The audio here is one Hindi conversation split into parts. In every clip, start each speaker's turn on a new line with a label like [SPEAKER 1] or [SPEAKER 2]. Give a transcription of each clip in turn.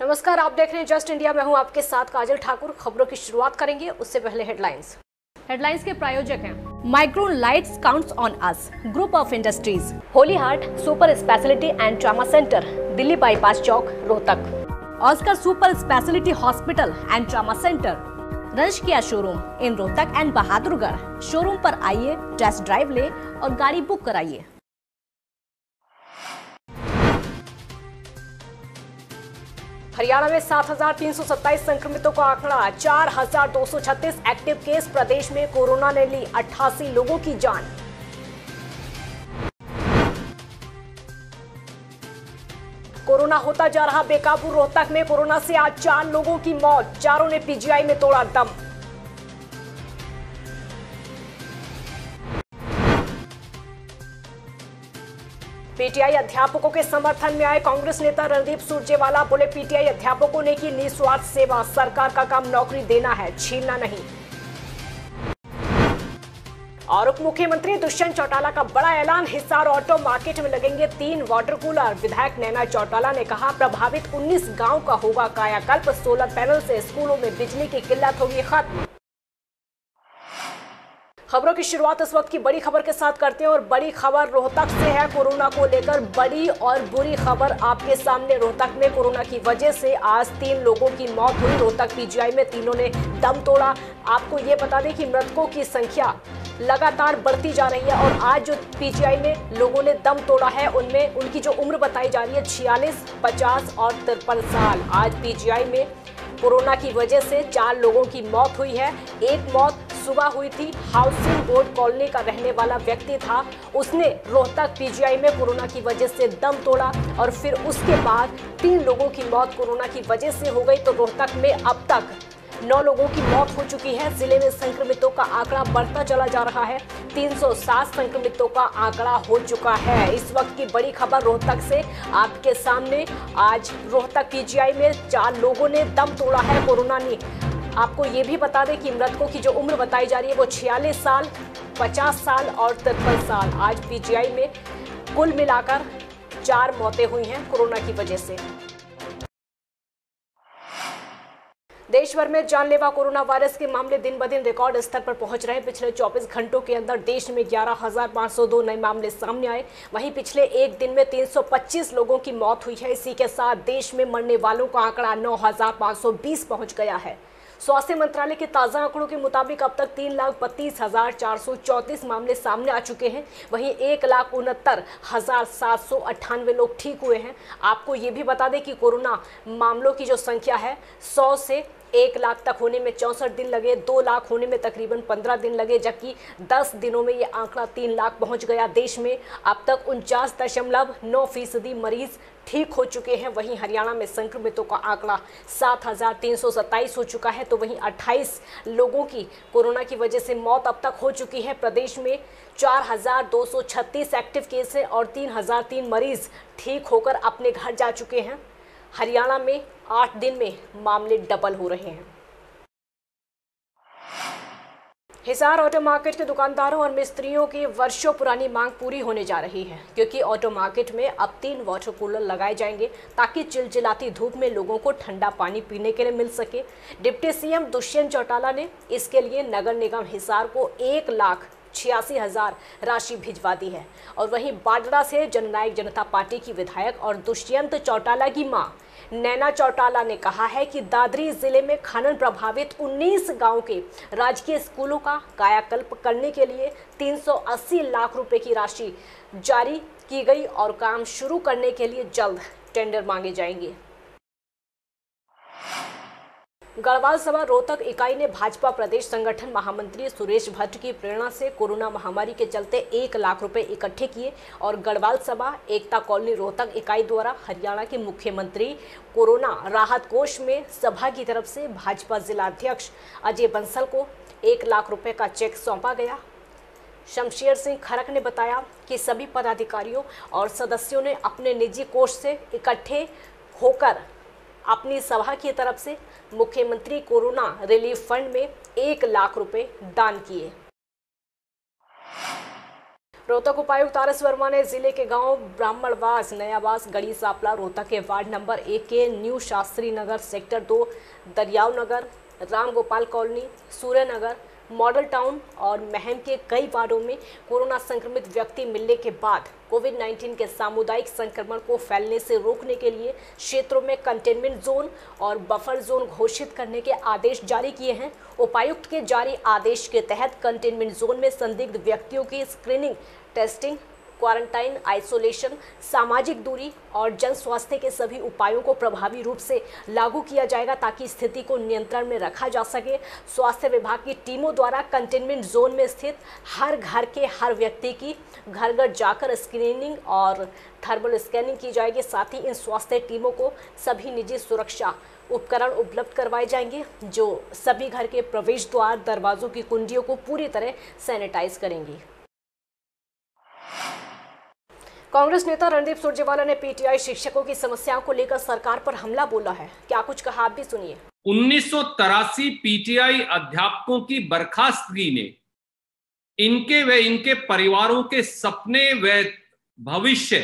[SPEAKER 1] नमस्कार, आप देख रहे हैं जस्ट इंडिया। मैं हूं आपके साथ काजल ठाकुर। खबरों की शुरुआत करेंगे, उससे पहले हेडलाइंस के प्रायोजक हैं Micron lights counts on us, group of industries, holy heart super speciality and trauma centre, Delhi bypass Chowk, Rohtak. Oscar super speciality hospital and trauma centre, रंश किया showroom in Rohtak and Bahadurgarh. Showroom पर आइए, टेस्ट ड्राइव ले और गाड़ी बुक कराइए। हरियाणा में 7,327 संक्रमितों का आंकड़ा, 4,236 एक्टिव केस। प्रदेश में कोरोना ने ली 88 लोगों की जान। कोरोना होता जा रहा बेकाबू, रोहतक में कोरोना से आज 4 लोगों की मौत, चारों ने पीजीआई में तोड़ा दम। पीटीआई अध्यापकों के समर्थन में आए कांग्रेस नेता रणदीप सुरजेवाला, बोले पीटीआई अध्यापकों ने की निस्वार्थ सेवा, सरकार का काम नौकरी देना है, छीनना नहीं। और उप मुख्यमंत्री दुष्यंत चौटाला का बड़ा ऐलान, हिसार ऑटो मार्केट में लगेंगे 3 वाटर कूलर। विधायक नैना चौटाला ने कहा प्रभावित 19 गांव का होगा कायाकल्प, सोलर पैनल से स्कूलों में बिजली की किल्लत होगी खत्म। खबरों की शुरुआत इस वक्त की बड़ी खबर के साथ करते हैं और बड़ी खबर रोहतक से है। कोरोना को लेकर बड़ी और बुरी खबर आपके सामने। रोहतक में कोरोना की वजह से आज 3 लोगों की मौत हुई। रोहतक पीजीआई में तीनों ने दम तोड़ा। आपको ये बता दें कि मृतकों की संख्या लगातार बढ़ती जा रही है और आज जो पीजीआई में लोगों ने दम तोड़ा है उनमें उनकी जो उम्र बताई जा रही है 46, 50 और 53 साल। आज पीजीआई में कोरोना की वजह से 4 लोगों की मौत हुई है। एक मौत सुबह हुई थी। हाउसिंग बोर्ड कॉलोनी का रहने वाला व्यक्ति था, उसने रोहतक पीजीआई में कोरोना की वजह से दम तोड़ा और फिर उसके बाद 3 लोगों की मौत कोरोना की वजह से हो गई। तो रोहतक में अब तक 9 लोगों की मौत हो चुकी है। जिले में संक्रमितों का आंकड़ा बढ़ता चला जा रहा है। 307 संक्रमितों का आंकड़ा हो चुका है। इस वक्त की बड़ी खबर रोहतक से आपके सामने। आज रोहतक पीजीआई में 4 लोगों ने दम तोड़ा है कोरोना ने। आपको ये भी बता दें कि मृतकों की जो उम्र बताई जा रही है वो 46 साल, 50 साल और 53 साल। आज पीजीआई में कुल मिलाकर 4 मौतें हुई हैं कोरोना की वजह से। देश भर में जानलेवा कोरोना वायरस के मामले दिन ब दिन रिकॉर्ड स्तर पर पहुंच रहे हैं। पिछले 24 घंटों के अंदर देश में 11,502 नए मामले सामने आए। वहीं पिछले एक दिन में 325 लोगों की मौत हुई है। इसी के साथ देश में मरने वालों का आंकड़ा 9,520 पहुंच गया है। स्वास्थ्य मंत्रालय के ताज़ा आंकड़ों के मुताबिक अब तक 3,32,434 मामले सामने आ चुके हैं। वहीं 1,69,798 लोग ठीक हुए हैं। आपको ये भी बता दें कि कोरोना मामलों की जो संख्या है 100 से 1 लाख तक होने में 64 दिन लगे, 2 लाख होने में तकरीबन 15 दिन लगे, जबकि 10 दिनों में ये आंकड़ा 3 लाख पहुंच गया। देश में अब तक 49.9% मरीज ठीक हो चुके हैं। वहीं हरियाणा में संक्रमितों का आंकड़ा 7,327 हो चुका है। तो वहीं 28 लोगों की कोरोना की वजह से मौत अब तक हो चुकी है। प्रदेश में 4,236 एक्टिव केस है और 3,003 मरीज ठीक होकर अपने घर जा चुके हैं। हरियाणा में 8 दिन में मामले डबल हो रहे हैं। हिसार ऑटो मार्केट के दुकानदारों और मिस्त्रियों की वर्षों पुरानी मांग पूरी होने जा रही है, क्योंकि ऑटो मार्केट में अब 3 वाटर कूलर लगाए जाएंगे ताकि चिलचिलाती धूप में लोगों को ठंडा पानी पीने के लिए मिल सके। डिप्टी सीएम दुष्यंत चौटाला ने इसके लिए नगर निगम हिसार को 1,86,000 राशि भिजवा दी है। और वहीं बाडरा से जननायक जनता पार्टी की विधायक और दुष्यंत चौटाला की मां नैना चौटाला ने कहा है कि दादरी जिले में खनन प्रभावित 19 गांव के राजकीय स्कूलों का कायाकल्प करने के लिए 380 लाख रुपए की राशि जारी की गई और काम शुरू करने के लिए जल्द टेंडर मांगे जाएंगे। गढ़वाल सभा रोहतक इकाई ने भाजपा प्रदेश संगठन महामंत्री सुरेश भट्ट की प्रेरणा से कोरोना महामारी के चलते 1 लाख रुपए इकट्ठे किए और गढ़वाल सभा एकता कॉलोनी रोहतक इकाई द्वारा हरियाणा के मुख्यमंत्री कोरोना राहत कोष में सभा की तरफ से भाजपा जिलाध्यक्ष अजय बंसल को 1 लाख रुपए का चेक सौंपा गया। शमशेर सिंह खरक ने बताया कि सभी पदाधिकारियों और सदस्यों ने अपने निजी कोष से इकट्ठे होकर अपनी सभा की तरफ से मुख्यमंत्री कोरोना रिलीफ फंड में 1 लाख रुपए दान किए। रोहतक उपायुक्त आर.एस. वर्मा ने जिले के गांव ब्राह्मणवास, नयावास, गढ़ी सापला, रोहतक के वार्ड नंबर 1 के न्यू शास्त्री नगर, सेक्टर 2, दरियाव नगर, राम गोपाल कॉलोनी, सूर्य नगर, मॉडल टाउन और महम के कई वार्डों में कोरोना संक्रमित व्यक्ति मिलने के बाद कोविड-19 के सामुदायिक संक्रमण को फैलने से रोकने के लिए क्षेत्रों में कंटेनमेंट जोन और बफर जोन घोषित करने के आदेश जारी किए हैं। उपायुक्त के जारी आदेश के तहत कंटेनमेंट जोन में संदिग्ध व्यक्तियों की स्क्रीनिंग, टेस्टिंग, क्वारंटाइन, आइसोलेशन, सामाजिक दूरी और जन स्वास्थ्य के सभी उपायों को प्रभावी रूप से लागू किया जाएगा ताकि स्थिति को नियंत्रण में रखा जा सके। स्वास्थ्य विभाग की टीमों द्वारा कंटेनमेंट जोन में स्थित हर घर के हर व्यक्ति की घर घर जाकर स्क्रीनिंग और थर्मल स्कैनिंग की जाएगी। साथ ही इन स्वास्थ्य टीमों को सभी निजी सुरक्षा उपकरण उपलब्ध करवाए जाएंगे जो सभी घर के प्रवेश द्वार, दरवाजों की कुंडियों को पूरी तरह सैनिटाइज करेंगी। कांग्रेस नेता रणदीप सुरजेवाला ने पीटीआई शिक्षकों की समस्याओं को लेकर सरकार पर हमला बोला है। क्या कुछ कहा, आप भी सुनिए।
[SPEAKER 2] 1983 पीटीआई अध्यापकों की बर्खास्तगी ने इनके व इनके परिवारों के सपने व भविष्य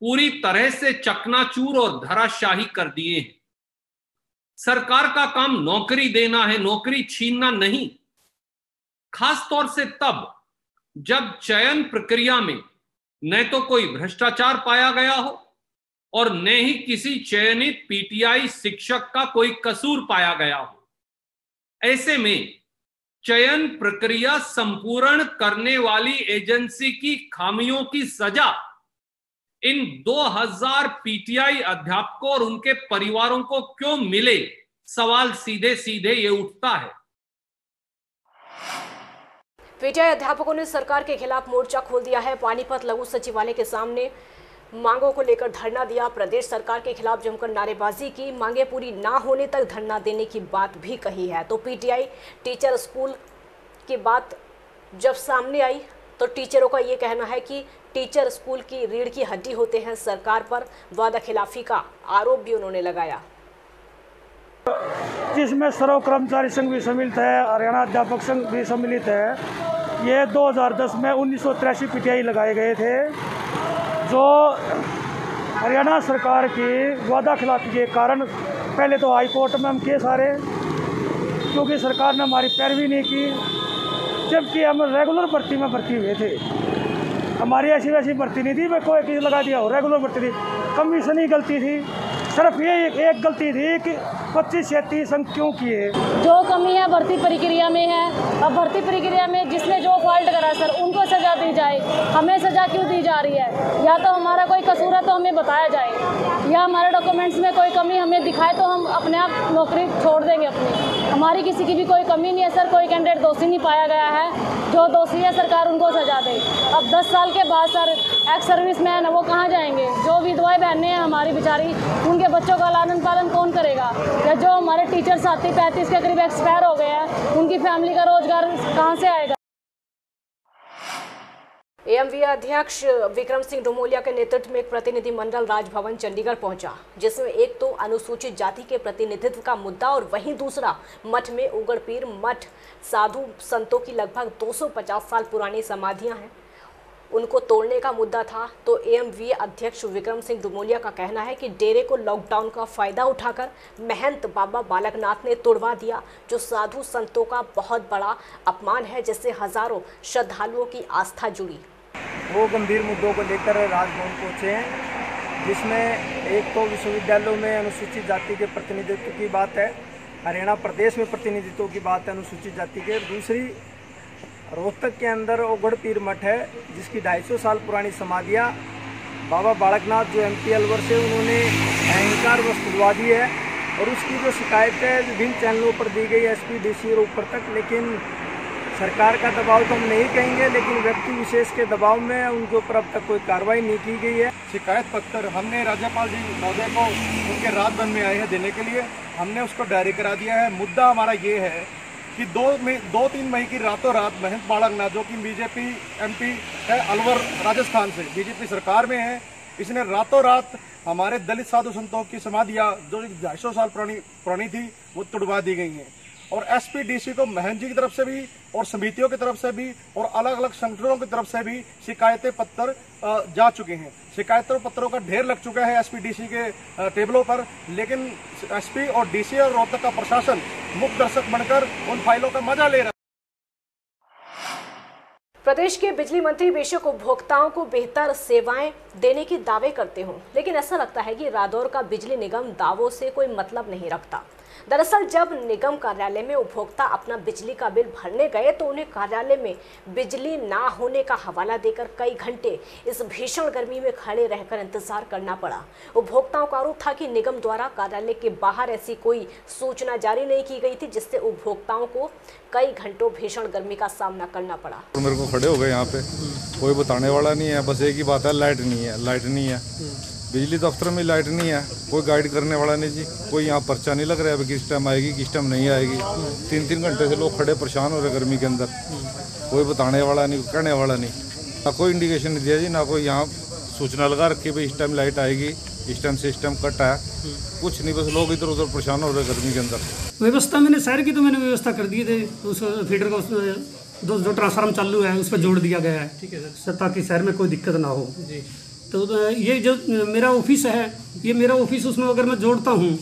[SPEAKER 2] पूरी तरह से चकनाचूर और धराशाही कर दिए हैं। सरकार का काम नौकरी देना है, नौकरी छीनना नहीं। खास तौर से तब जब चयन प्रक्रिया में न तो कोई भ्रष्टाचार पाया गया हो और न ही किसी चयनित पीटीआई शिक्षक का कोई कसूर पाया गया हो। ऐसे में चयन प्रक्रिया संपूर्ण करने वाली एजेंसी की खामियों की सजा इन 2000 पीटीआई अध्यापकों और उनके परिवारों को क्यों मिले, सवाल सीधे सीधे ये उठता है।
[SPEAKER 1] पीटीआई अध्यापकों ने सरकार के खिलाफ मोर्चा खोल दिया है। पानीपत लघु सचिवालय के सामने मांगों को लेकर धरना दिया। प्रदेश सरकार के खिलाफ जमकर नारेबाजी की। मांगे पूरी ना होने तक धरना देने की बात भी कही है। तो पीटीआई टीचर स्कूल की बात जब सामने आई तो टीचरों का ये कहना है कि टीचर स्कूल की रीढ़ की हड्डी होते हैं। सरकार पर वादा खिलाफी का आरोप भी उन्होंने लगाया,
[SPEAKER 3] जिसमें सर्व कर्मचारी संघ भी सम्मिलित है, हरियाणा अध्यापक संघ भी सम्मिलित है। ये 2010 में 1983 पीटीआई लगाए गए थे जो हरियाणा सरकार की वादा खिलाफी के कारण पहले तो हाई कोर्ट में हम केस हारे क्योंकि सरकार ने हमारी पैरवी नहीं की, जबकि हम रेगुलर भर्ती में भर्ती हुए थे। हमारी ऐसी वैसी भर्ती नहीं थी, मैं कोई केस लगा दिया हो, रेगुलर भर्ती थी। कमीशन ही गलती थी, सिर्फ ये एक गलती थी कि 25-36 अंक क्यों किए।
[SPEAKER 4] जो कमी है भर्ती प्रक्रिया में है। अब भर्ती प्रक्रिया में जिसने जो फॉल्ट करा सर उनको सजा दी जाए। हमें सजा क्यों दी जा रही है? या तो हमारा कोई कसूर है तो हमें बताया जाए, या हमारे डॉक्यूमेंट्स में कोई कमी हमें दिखाए तो हम अपने आप नौकरी छोड़ देंगे अपनी। हमारी किसी की भी कोई कमी नहीं है सर। कोई कैंडिडेट दोषी नहीं पाया गया है। जो दोषी है सरकार उनको सजा दे। अब 10 साल के बाद सर एक्स सर्विस मैन है वो कहाँ जाएंगे? जो विधवाएं बहनें हैं हमारी बेचारी, उनके बच्चों का लालन पालन कौन करेगा? या जो हमारे टीचर साथी 35 के करीब एक्सपायर हो गए हैं, उनकी फैमिली का रोजगार कहाँ से आएगा?
[SPEAKER 1] एएमवी अध्यक्ष विक्रम सिंह डुमोलिया के नेतृत्व में एक प्रतिनिधि मंडल राजभवन चंडीगढ़ पहुंचा, जिसमें एक तो अनुसूचित जाति के प्रतिनिधित्व का मुद्दा और वहीं दूसरा मठ में उगड़ पीर मठ साधु संतों की लगभग 250 साल पुरानी समाधियां हैं, उनको तोड़ने का मुद्दा था। तो एएमवी अध्यक्ष विक्रम सिंह डुमोलिया का कहना है कि डेरे को लॉकडाउन का फायदा उठाकर महंत बाबा बालकनाथ ने तोड़वा दिया, जो साधु संतों का बहुत बड़ा अपमान है, जिससे हजारों श्रद्धालुओं की आस्था जुड़ी।
[SPEAKER 5] वो गंभीर मुद्दों को लेकर राजभवन पहुँचे हैं, जिसमें एक तो विश्वविद्यालयों में अनुसूचित जाति के प्रतिनिधित्व की बात है, हरियाणा प्रदेश में प्रतिनिधित्व की बात है अनुसूचित जाति के। दूसरी रोहतक के अंदर उगड़ पीर मठ है, जिसकी 250 साल पुरानी समाधियाँ बाबा बालकनाथ जो एमपी अलवर से उन्होंने अहंकार वश खुलवा दी है, और उसकी जो शिकायत है विभिन्न चैनलों पर दी गई एसपी डीसी और ऊपर तक। लेकिन सरकार का दबाव तो हम नहीं कहेंगे, लेकिन व्यक्ति विशेष के दबाव में उनके ऊपर अब तक कोई कार्रवाई नहीं की गई है।
[SPEAKER 6] शिकायत पत्र हमने राज्यपाल जी महोदय को उनके राजभवन में आए हैं देने के लिए, हमने उसको डायरी करा दिया है। मुद्दा हमारा ये है कि 2-3 मई की रातों रात महंत बालकनाथ, जो कि बीजेपी एमपी है अलवर राजस्थान से, बीजेपी सरकार में है, इसने रातों रात हमारे दलित साधु संतों की समाधियाँ जो 250 साल पुरानी थी वो तुड़वा दी गई हैं। और एसपीडीसी को महंत जी की तरफ से भी और समितियों की तरफ से भी और अलग अलग संगठनों की तरफ से भी शिकायतें पत्र जा चुके हैं। शिकायतों पत्रों का ढेर लग चुका है एसपीडीसी के टेबलों पर, लेकिन एसपी और डीसी और रोहतक का प्रशासन मुख्य दर्शक बनकर उन फाइलों का मजा ले रहा है।
[SPEAKER 1] प्रदेश के बिजली मंत्री बेशक उपभोक्ताओं को बेहतर सेवाएं देने की दावे करते हों, लेकिन ऐसा लगता है कि रादौर का बिजली निगम दावों से कोई मतलब नहीं रखता। दरअसल जब निगम कार्यालय में उपभोक्ता अपना बिजली का बिल भरने गए तो उन्हें कार्यालय में बिजली ना होने का हवाला देकर कई घंटे इस भीषण गर्मी में खड़े रहकर इंतजार करना पड़ा। उपभोक्ताओं का आरोप था कि निगम द्वारा कार्यालय के बाहर ऐसी कोई सूचना जारी नहीं की गई थी, जिससे उपभोक्ताओं को कई घंटों भीषण गर्मी का सामना करना पड़ा।
[SPEAKER 7] मेरे को खड़े हो गए यहाँ पे, कोई बताने वाला नहीं है। बस एक ही बात है, लाइट नहीं है। बिजली दफ्तर में लाइट नहीं है, कोई गाइड करने वाला नहीं जी। कोई यहाँ पर्चा नहीं लग रहा है अभी किस टाइम आएगी किस टाइम नहीं आएगी। 3-3 घंटे से लोग खड़े परेशान हो रहे गर्मी के अंदर। कोई बताने वाला नहीं, कहने वाला नहीं, ना कोई इंडिकेशन नहीं दिया जी, ना कोई यहाँ सूचना लगा रखी भाई इस टाइम लाइट आएगी, इस टाइम सिस्टम कट है, कुछ नहीं। बस लोग इधर उधर परेशान हो रहे गर्मी के अंदर।
[SPEAKER 8] व्यवस्था मैंने शहर की तो मैंने व्यवस्था कर दी थी, उस फीडर को जो ट्रांसफार्म चालू है उस पर जोड़ दिया गया है, ठीक है सर, ताकि शहर में कोई दिक्कत ना हो जी। तो ये जो मेरा ऑफिस है, ये मेरा ऑफिस, उसमें अगर मैं जोड़ता हूँ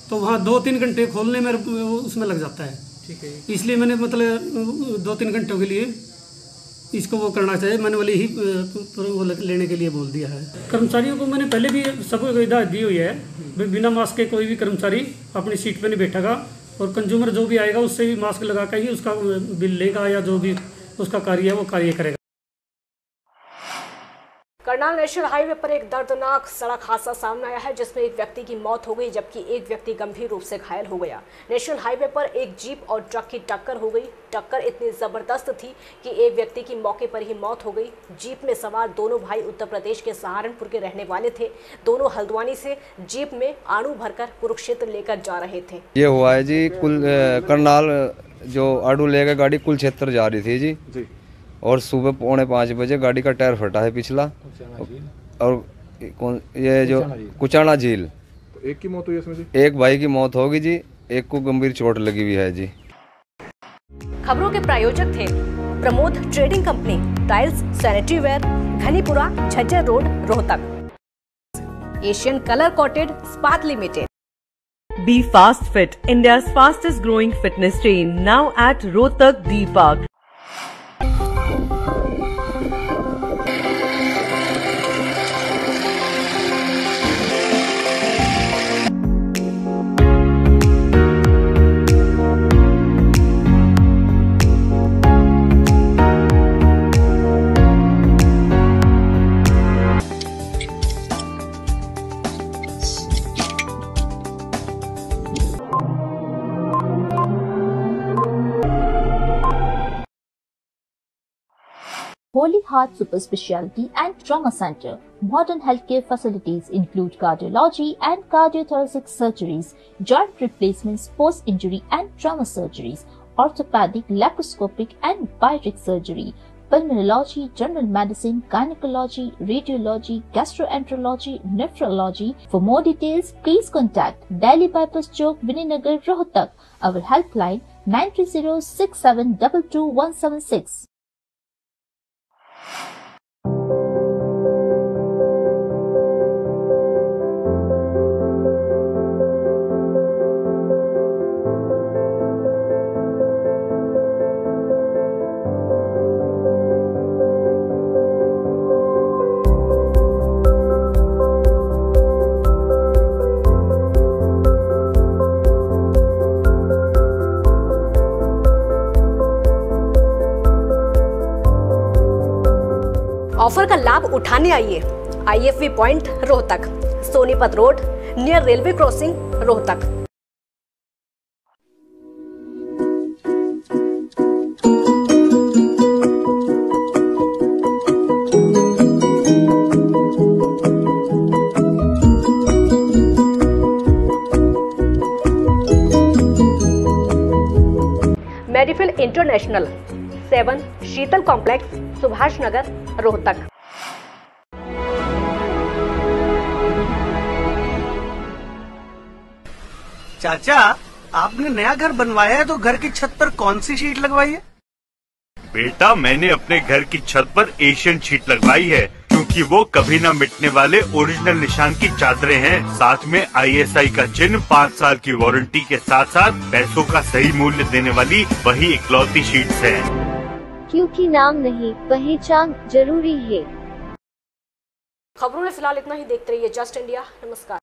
[SPEAKER 8] तो वहाँ 2-3 घंटे खोलने में उसमें लग जाता है, ठीक है। इसलिए मैंने मतलब 2-3 घंटों के लिए इसको वो करना चाहिए, मैनुअली ही वो लेने के लिए बोल दिया है। कर्मचारियों को मैंने पहले भी सबको हिदायत दी हुई है, बिना मास्क के कोई भी कर्मचारी अपनी सीट पर नहीं बैठेगा, और कंज्यूमर जो भी आएगा उससे भी मास्क लगा कर ही उसका बिल लेगा या जो भी उसका कार्य है वो कार्य करेगा।
[SPEAKER 1] करनाल नेशनल हाईवे पर एक दर्दनाक सड़क हादसा सामने आया है, जिसमें एक व्यक्ति की मौत हो गई जबकि एक व्यक्ति गंभीर रूप से घायल हो गया। नेशनल हाईवे पर एक जीप और ट्रक की टक्कर हो गई। टक्कर इतनी जबरदस्त थी कि एक व्यक्ति की मौके पर ही मौत हो गई। जीप में सवार दोनों भाई उत्तर प्रदेश के सहारनपुर के रहने वाले थे। दोनों हल्द्वानी से जीप में आड़ू भरकर कुरुक्षेत्र लेकर जा रहे थे।
[SPEAKER 9] ये हुआ है जी, करनाल जो आड़ू लेकर गाड़ी कुरुक्षेत्र जा रही थी जी, और सुबह 4:45 बजे गाड़ी का टायर फटा है पिछला, और ये जो कुचाना झील,
[SPEAKER 7] तो एक की मौत हुई इसमें जी?
[SPEAKER 9] एक भाई की मौत होगी जी, एक को गंभीर चोट लगी हुई है जी।
[SPEAKER 1] खबरों के प्रायोजक थे Pramod trading company, tiles, sanitary ware, Ghanipura, Jhajjar road, Rohtak. Asian colour coated Ispat limited.
[SPEAKER 10] Be Fast Fit, India's fastest growing fitness chain, now at Rohtak D Park.
[SPEAKER 11] Holy Heart Super Speciality and Trauma Center. Modern healthcare facilities include cardiology and cardiothoracic surgeries, joint replacements, post-injury and trauma surgeries, orthopedic, laparoscopic and bariatric surgery, pulmonology, general medicine, gynecology, radiology, gastroenterology, nephrology. For more details, please contact Delhi Bypass Chowk, Vininagar, Rohtak. Our helpline 930-6722-176.
[SPEAKER 1] Offer का लाभ उठाने आइए IFV point Rohtak, Sonipat road near railway crossing, Rohtak. Medifill international 7 Sheetal complex, Subhash Nagar, Rohtak.
[SPEAKER 12] चाचा, आपने नया घर बनवाया है तो घर की छत पर कौन सी शीट लगवाई है?
[SPEAKER 13] बेटा, मैंने अपने घर की छत पर एशियन शीट लगवाई है, क्योंकि वो कभी न मिटने वाले ओरिजिनल निशान की चादरें हैं। साथ में ISI का चिन्ह, 5 साल की वारंटी के साथ साथ पैसों का सही मूल्य देने वाली वही इकलौती शीट्स है।
[SPEAKER 14] क्योंकि नाम नहीं, पहचान जरूरी है।
[SPEAKER 1] खबरों में फिलहाल इतना ही। देखते रहिए जस्ट इंडिया। नमस्कार।